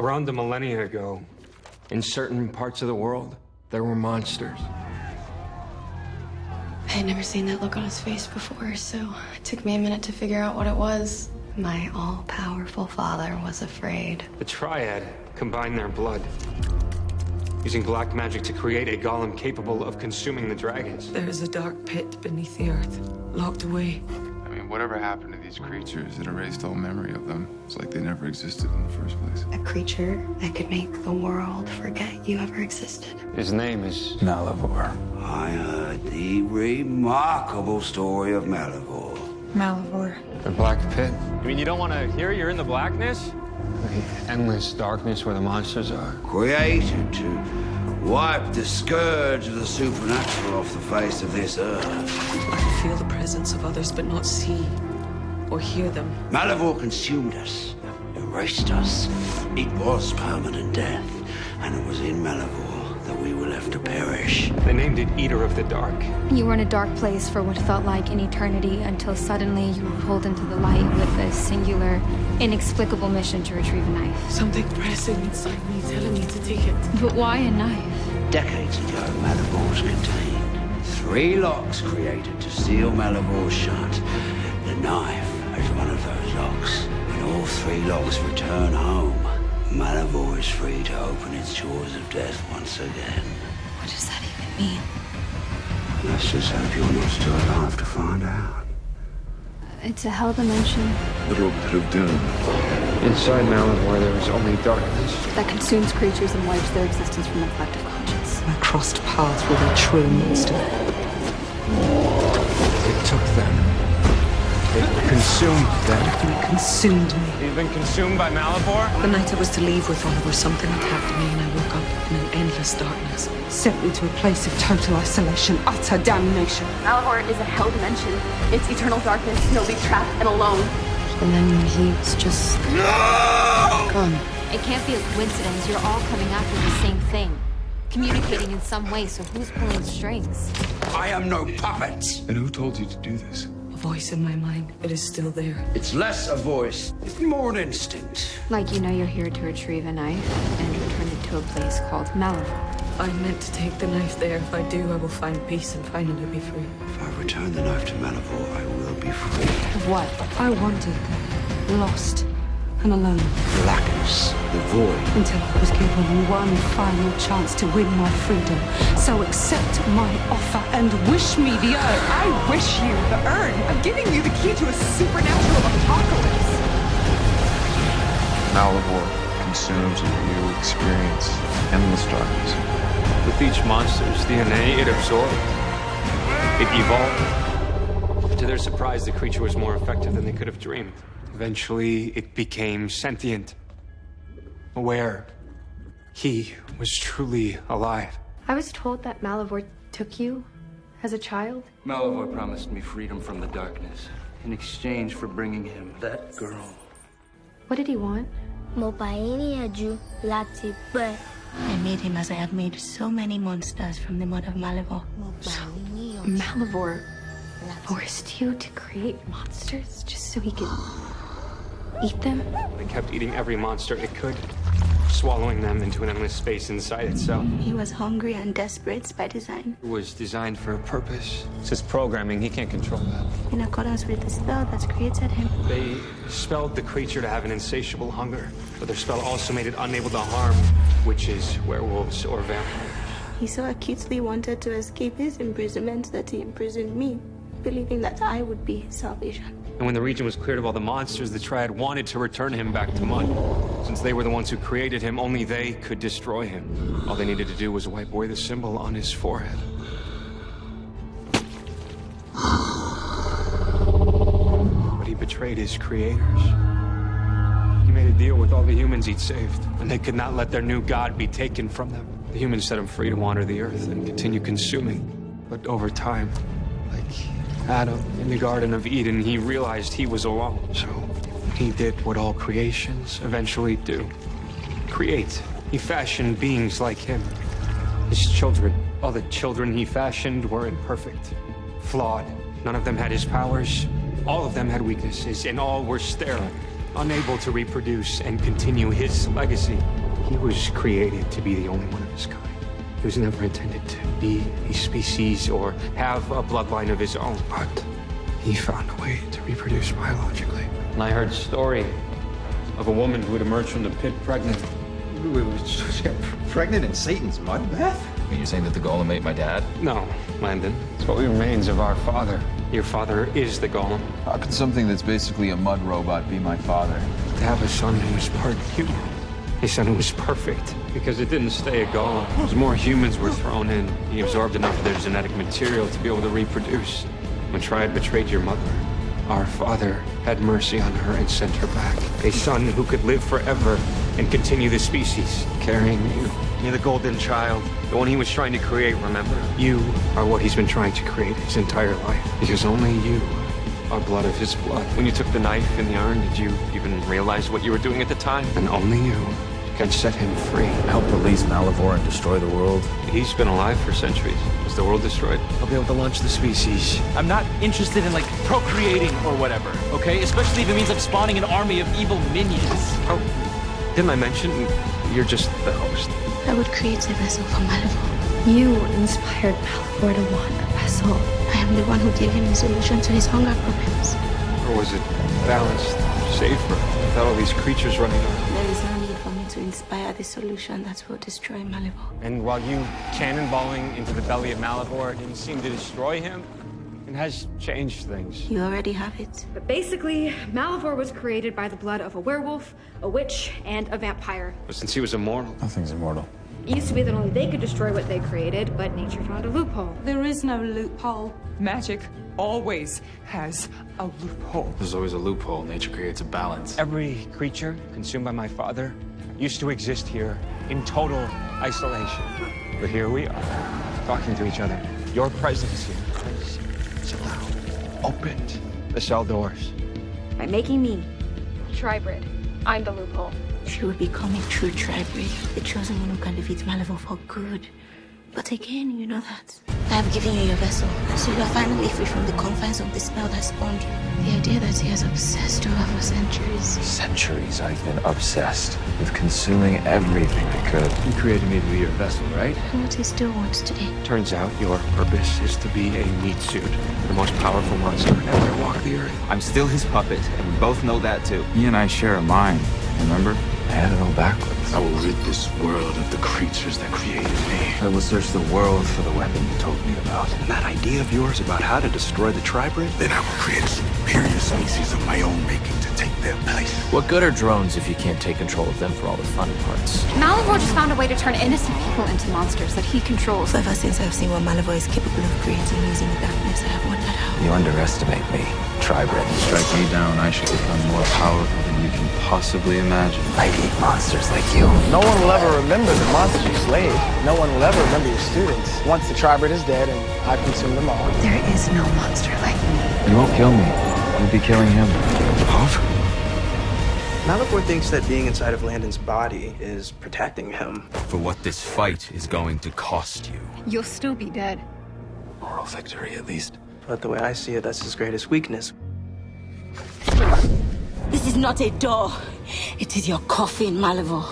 Around a millennia ago, in certain parts of the world, there were monsters. I had never seen that look on his face before, so it took me a minute to figure out what it was. My all-powerful father was afraid. The Triad combined their blood, using black magic to create a golem capable of consuming the dragons. There is a dark pit beneath the earth, locked away. I mean, whatever happened to these creatures, it erased all memory of them. It's like they never existed in the first place. A creature that could make the world forget you ever existed. His name is Malivore. I heard the remarkable story of Malivore. Malivore. the Black Pit. I mean, you don't want to hear you're in the blackness? The endless darkness where the monsters are. Created to wipe the scourge of the supernatural off the face of this earth. I can feel the presence of others, but not see or hear them. Malivore consumed us, erased us. It was permanent death, and it was in Malivore that we were left to perish. They named it Eater of the Dark. You were in a dark place for what felt like an eternity until suddenly you were pulled into the light with a singular, inexplicable mission to retrieve a knife. Something pressing inside me, telling me to take it. But why a knife? Decades ago, Malivore was contained. 3 locks created to seal Malivore shut. The knife is one of those locks. When all 3 locks return home, Malivore is free to open its jaws of death once again. What does that even mean? Let's just hope you're not still alive to find out. It's a hell dimension Little bit of doom. Inside Malivore, there is only darkness. that consumes creatures and wipes their existence from the collective conscience. I crossed paths with a true monster. It took them. It consumed them. It consumed me. You've been consumed by Malivore? The night I was to leave with Oliver, something attacked me and I woke up in an endless darkness. Sent me to a place of total isolation, utter damnation. Malivore is a hell dimension. It's eternal darkness. He'll be trapped and alone. And then he was just gone. It can't be a coincidence. You're all coming after the same thing, communicating in some way, so who's pulling strings? I am no puppet. And who told you to do this? A voice in my mind, it is still there. It's less a voice, it's more an instinct. Like you know you're here to retrieve a knife and return it to a place called Malivore. I'm meant to take the knife there. If I do, I will find peace and finally be free. If I return the knife to Malivore, I will be free. Of what? I wandered there, lost and alone, Blackness, the void. until I was given one final chance to win my freedom. So accept my offer and wish me the urn. I wish you the urn. I'm giving you the key to a supernatural apocalypse. Malivore consumes and you experience endless darkness. With each monster's DNA, it absorbed. It evolved. To their surprise, the creature was more effective than they could have dreamed. Eventually, it became sentient, aware. He was truly alive. I was told that Malivore took you as a child. Malivore promised me freedom from the darkness in exchange for bringing him that girl. What did he want? I made him as I have made so many monsters from the mud of Malivore. Malivore forced you to create monsters just so he could eat them? It kept eating every monster it could, swallowing them into an endless space inside itself. He was hungry and desperate by design. It was designed for a purpose. It's his programming. He can't control that. In accordance with the spell that's created him. They spelled the creature to have an insatiable hunger, but their spell also made it unable to harm witches, werewolves, or vampires. He so acutely wanted to escape his imprisonment that he imprisoned me, believing that I would be his salvation. And when the region was cleared of all the monsters, the Triad wanted to return him back to mud. Since they were the ones who created him, only they could destroy him. All they needed to do was wipe away the symbol on his forehead. But he betrayed his creators. He made a deal with all the humans he'd saved, and they could not let their new god be taken from them. The humans set him free to wander the earth and continue consuming. But over time, like Adam in the Garden of Eden, he realized he was alone. So he did what all creations eventually do. Create. He fashioned beings like him. His children. All the children he fashioned were imperfect, flawed. None of them had his powers. All of them had weaknesses, and all were sterile. unable to reproduce and continue his legacy. He was created to be the only one of his kind. He was never intended to be a species or have a bloodline of his own, but he found a way to reproduce biologically. And I heard a story of a woman who had emerged from the pit pregnant. Pregnant in Satan's mud bath? I mean, you're saying that the golem ate my dad? No, Landon. It's what remains of our father. Your father is the golem. How can something that's basically a mud robot be my father? To have a son who was part human. A son who was perfect. Because it didn't stay a golem. As more humans were thrown in, he absorbed enough of their genetic material to be able to reproduce. When Triad betrayed your mother, our father had mercy on her and sent her back. A son who could live forever and continue the species, carrying you. You're the golden child, the one he was trying to create, remember? You are what he's been trying to create his entire life. Because only you are blood of his blood. When you took the knife in the urn, did you even realize what you were doing at the time? And only you can set him free. Help release Malivore and destroy the world. He's been alive for centuries. Was the world destroyed? He'll be able to launch the species. I'm not interested in, like, procreating or whatever, okay? Especially if it means I'm spawning an army of evil minions. Oh, didn't I mention you're just the host? I would create a vessel for Malivore. You inspired Malivore to want a vessel. I am the one who gave him the solution to his hunger problems. Or was it balanced, safer, without all these creatures running around? There is no need for me to inspire the solution that will destroy Malivore. And while you cannonballing into the belly of Malivore didn't seem to destroy him, it has changed things. You already have it. But basically, Malivore was created by the blood of a werewolf, a witch, and a vampire. But since he was immortal. Nothing's immortal. It used to be that only they could destroy what they created, but nature found a loophole. There is no loophole. Magic always has a loophole. There's always a loophole. Nature creates a balance. Every creature consumed by my father used to exist here in total isolation. But here we are, talking to each other. Your presence here has allowed, opened the cell doors. By making me Tribrid, I'm the loophole. She will become a true Tribrid, the chosen one who can defeat Malivore for good. But again, you know that. I have given you your vessel, so you are finally free from the confines of the spell that spawned you. The idea that he has obsessed over for centuries. Centuries I've been obsessed with consuming everything I could. You created me to be your vessel, right? And what he still wants today. Turns out your purpose is to be a meat suit, the most powerful monster ever to walk the earth. I'm still his puppet, and we both know that too. He and I share a mind, remember? I had it all backwards. I will rid this world of the creatures that created me. I will search the world for the weapon you told me about. And that idea of yours about how to destroy the Tribrid? Then I will create a superior species of my own making to take their place. What good are drones if you can't take control of them for all the fun parts? Malivore just found a way to turn innocent people into monsters that he controls. Ever since I've seen what Malivore is capable of creating using the darkness, I have wondered how. You underestimate me, Tribrid. Strike me down, I should become more powerful than you can possibly imagine. I eat monsters like you. No one will ever remember the monsters you slayed. No one will ever remember your students. Once the Tribrid is dead and I've consumed them all. There is no monster like me. You won't kill me. You'll be killing him. Malivore thinks that being inside of Landon's body is protecting him. For what this fight is going to cost you. You'll still be dead. Moral victory, at least. But the way I see it, that's his greatest weakness. This is not a door. It is your coffin, Malivore.